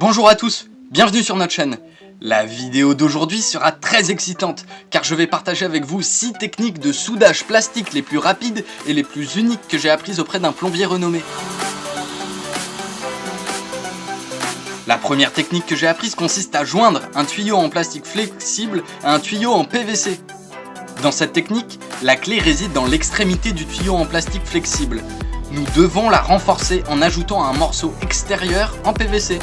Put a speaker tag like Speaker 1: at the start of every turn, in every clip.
Speaker 1: Bonjour à tous, bienvenue sur notre chaîne. La vidéo d'aujourd'hui sera très excitante car je vais partager avec vous 6 techniques de soudage plastique les plus rapides et les plus uniques que j'ai apprises auprès d'un plombier renommé. La première technique que j'ai apprise consiste à joindre un tuyau en plastique flexible à un tuyau en PVC. Dans cette technique, la clé réside dans l'extrémité du tuyau en plastique flexible. Nous devons la renforcer en ajoutant un morceau extérieur en PVC.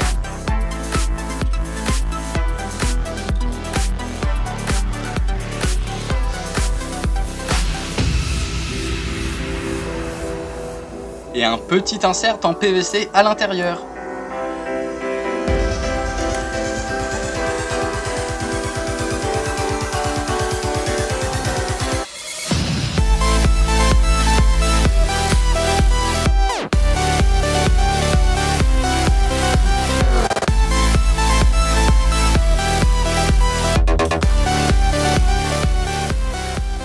Speaker 1: Et un petit insert en PVC à l'intérieur.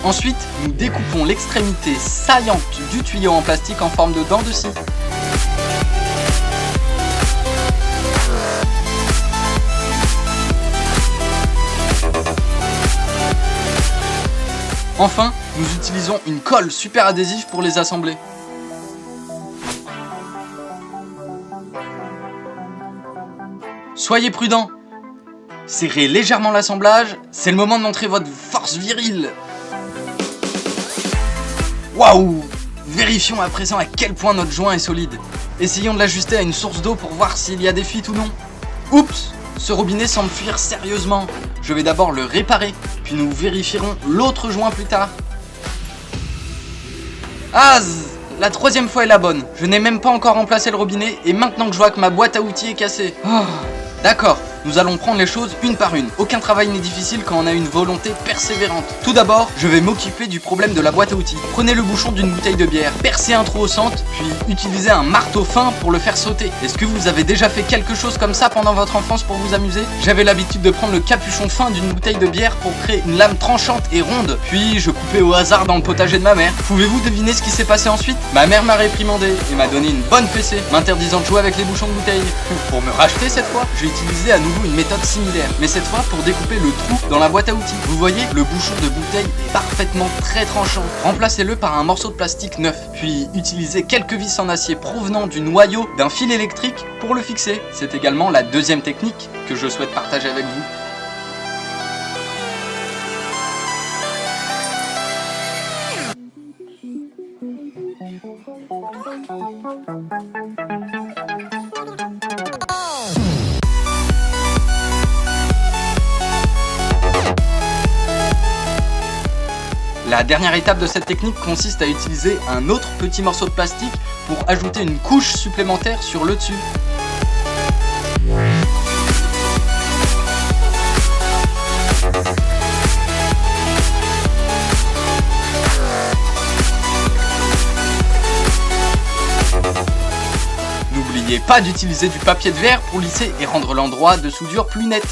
Speaker 1: Ensuite, nous découpons l'extrémité saillante du tuyau en plastique en forme de dent de scie. Enfin, nous utilisons une colle super adhésive pour les assembler. Soyez prudents. Serrez légèrement l'assemblage, c'est le moment de montrer votre force virile. Waouh! Vérifions à présent à quel point notre joint est solide. Essayons de l'ajuster à une source d'eau pour voir s'il y a des fuites ou non. Oups! Ce robinet semble fuir sérieusement. Je vais d'abord le réparer, puis nous vérifierons l'autre joint plus tard. Ah! La troisième fois est la bonne. Je n'ai même pas encore remplacé le robinet et maintenant que je vois que ma boîte à outils est cassée. Oh. D'accord, nous allons prendre les choses une par une. Aucun travail n'est difficile quand on a une volonté persévérante. Tout d'abord, je vais m'occuper du problème de la boîte à outils. Prenez le bouchon d'une bouteille de bière, percez un trou au centre, puis utilisez un marteau fin pour le faire sauter. Est-ce que vous avez déjà fait quelque chose comme ça pendant votre enfance pour vous amuser? J'avais l'habitude de prendre le capuchon fin d'une bouteille de bière pour créer une lame tranchante et ronde, puis je coupais au hasard dans le potager de ma mère. Pouvez-vous deviner ce qui s'est passé ensuite? Ma mère m'a réprimandé et m'a donné une bonne fessée, m'interdisant de jouer avec les bouchons de bouteille. Pour me racheter cette fois, j'ai utilisé à nouveau une méthode similaire, mais cette fois pour découper le trou dans la boîte à outils. Vous voyez, le bouchon de bouteille est parfaitement très tranchant. Remplacez-le par un morceau de plastique neuf, puis utilisez quelques vis en acier provenant du noyau d'un fil électrique pour le fixer. C'est également la deuxième technique que je souhaite partager avec vous. La dernière étape de cette technique consiste à utiliser un autre petit morceau de plastique pour ajouter une couche supplémentaire sur le dessus. N'oubliez pas d'utiliser du papier de verre pour lisser et rendre l'endroit de soudure plus net.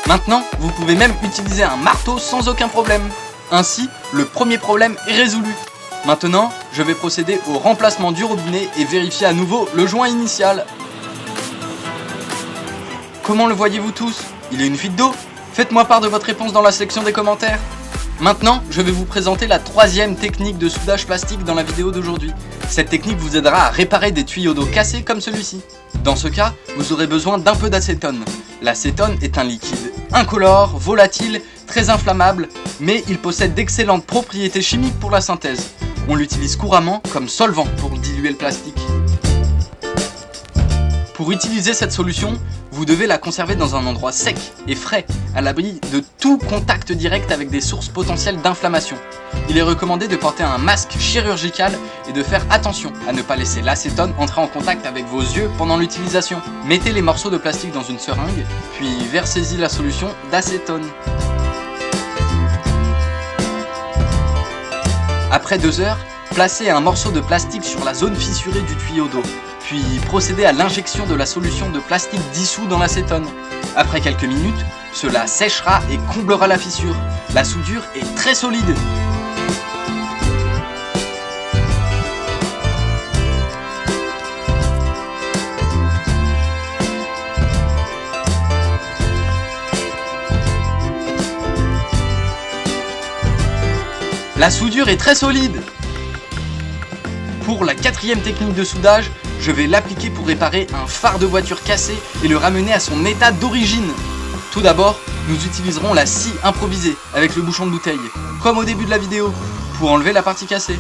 Speaker 1: Maintenant, vous pouvez même utiliser un marteau sans aucun problème. Ainsi, le premier problème est résolu. Maintenant, je vais procéder au remplacement du robinet et vérifier à nouveau le joint initial. Comment le voyez-vous tous? Il y a une fuite d'eau? Faites-moi part de votre réponse dans la section des commentaires. Maintenant, je vais vous présenter la troisième technique de soudage plastique dans la vidéo d'aujourd'hui. Cette technique vous aidera à réparer des tuyaux d'eau cassés comme celui-ci. Dans ce cas, vous aurez besoin d'un peu d'acétone. L'acétone est un liquide incolore, volatile, très inflammable, mais il possède d'excellentes propriétés chimiques pour la synthèse. On l'utilise couramment comme solvant pour diluer le plastique. Pour utiliser cette solution, vous devez la conserver dans un endroit sec et frais, à l'abri de tout contact direct avec des sources potentielles d'inflammation. Il est recommandé de porter un masque chirurgical et de faire attention à ne pas laisser l'acétone entrer en contact avec vos yeux pendant l'utilisation. Mettez les morceaux de plastique dans une seringue, puis versez-y la solution d'acétone. Après 2 heures, placez un morceau de plastique sur la zone fissurée du tuyau d'eau. Puis procédez à l'injection de la solution de plastique dissous dans l'acétone. Après quelques minutes, cela séchera et comblera la fissure. La soudure est très solide. La soudure est très solide. Pour la quatrième technique de soudage, je vais l'appliquer pour réparer un phare de voiture cassé et le ramener à son état d'origine. Tout d'abord, nous utiliserons la scie improvisée avec le bouchon de bouteille, comme au début de la vidéo, pour enlever la partie cassée.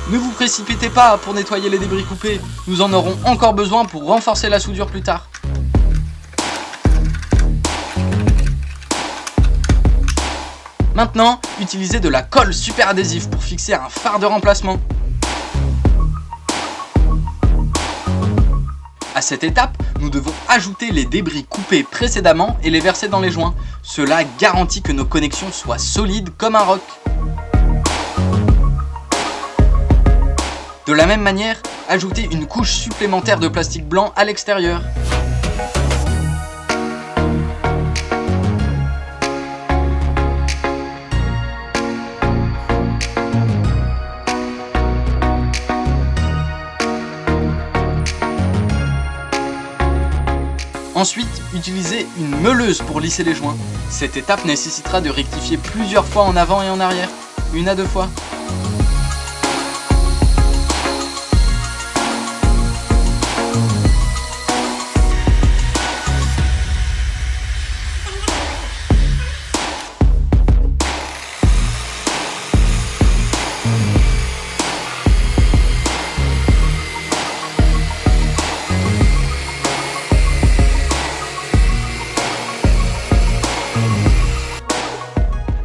Speaker 1: Ne vous précipitez pas pour nettoyer les débris coupés, nous en aurons encore besoin pour renforcer la soudure plus tard. Maintenant, utilisez de la colle super adhésive pour fixer un phare de remplacement. À cette étape, nous devons ajouter les débris coupés précédemment et les verser dans les joints. Cela garantit que nos connexions soient solides comme un roc. De la même manière, ajoutez une couche supplémentaire de plastique blanc à l'extérieur. Ensuite, utilisez une meuleuse pour lisser les joints. Cette étape nécessitera de rectifier plusieurs fois en avant et en arrière, 1 à 2 fois.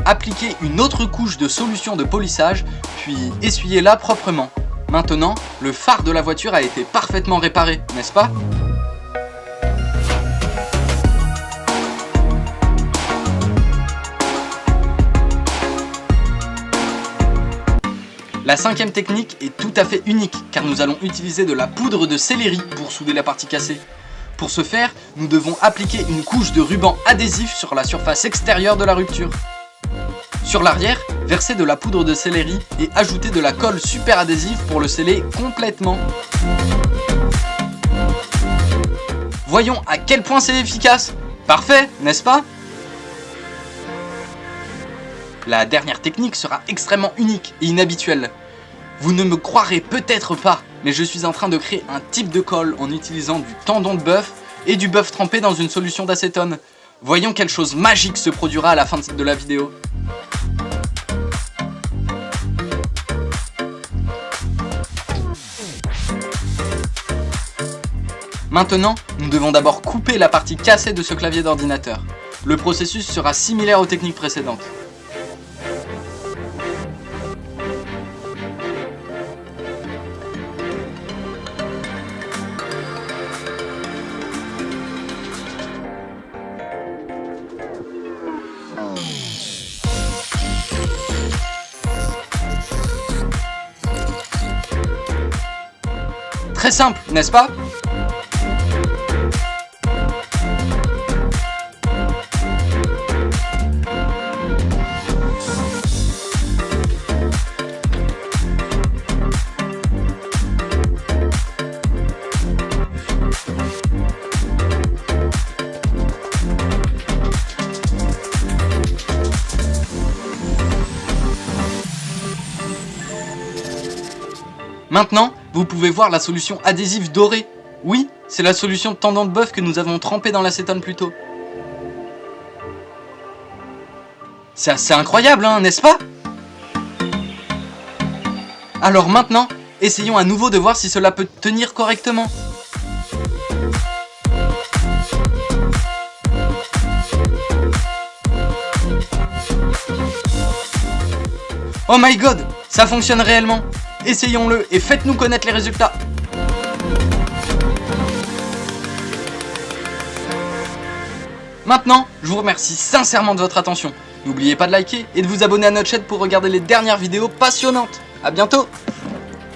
Speaker 1: Appliquez une autre couche de solution de polissage, puis essuyez-la proprement. Maintenant, le phare de la voiture a été parfaitement réparé, n'est-ce pas ? La cinquième technique est tout à fait unique, car nous allons utiliser de la poudre de céleri pour souder la partie cassée. Pour ce faire, nous devons appliquer une couche de ruban adhésif sur la surface extérieure de la rupture. Sur l'arrière, versez de la poudre de céleri et ajoutez de la colle super adhésive pour le sceller complètement. Voyons à quel point c'est efficace. Parfait, n'est-ce pas ? La dernière technique sera extrêmement unique et inhabituelle. Vous ne me croirez peut-être pas, mais je suis en train de créer un type de colle en utilisant du tendon de bœuf et du bœuf trempé dans une solution d'acétone. Voyons quelle chose magique se produira à la fin de la vidéo. Maintenant, nous devons d'abord couper la partie cassée de ce clavier d'ordinateur. Le processus sera similaire aux techniques précédentes. Très simple, n'est-ce pas ? Maintenant, vous pouvez voir la solution adhésive dorée. Oui, c'est la solution de tendon de bœuf que nous avons trempée dans l'acétone plus tôt. C'est assez incroyable, hein, n'est-ce pas ? Alors maintenant, essayons à nouveau de voir si cela peut tenir correctement. Oh my god, ça fonctionne réellement. Essayons-le et faites-nous connaître les résultats. Maintenant, je vous remercie sincèrement de votre attention. N'oubliez pas de liker et de vous abonner à notre chaîne pour regarder les dernières vidéos passionnantes. A bientôt.